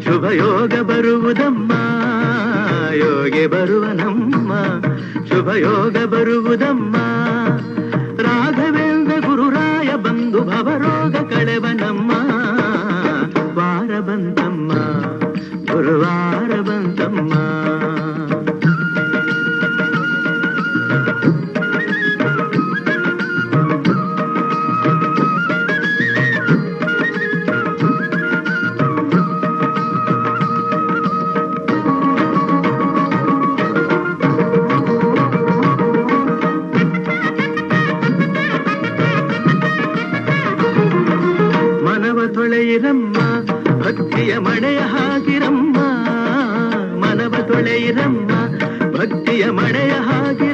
ಶುಭಯೋಗ ಬರುವುದಮ್ಮ ಯೋಗಿ ಬರುವನಮ್ಮ ಶುಭಯೋಗ ಬರುವುದಮ್ಮ ರಾಘವೇಂದ್ರ ಗುರುರಾಯ ಬಂದು ಭವರೋಗ ಕಳೆವನಮ್ಮ ವಾರ ಬಂತಮ್ಮ ಗುರುವಾರ ಬಂತಮ್ಮ ತೊಳೆಯಿರಮ್ಮ ಭಕ್ತಿಯ ಮಳೆಯ ಹಾಗಿರಮ್ಮ ಮನವ ತೊಳೆಯಿರಮ್ಮ ಭಕ್ತಿಯ ಮಳೆಯ ಹಾಗೆ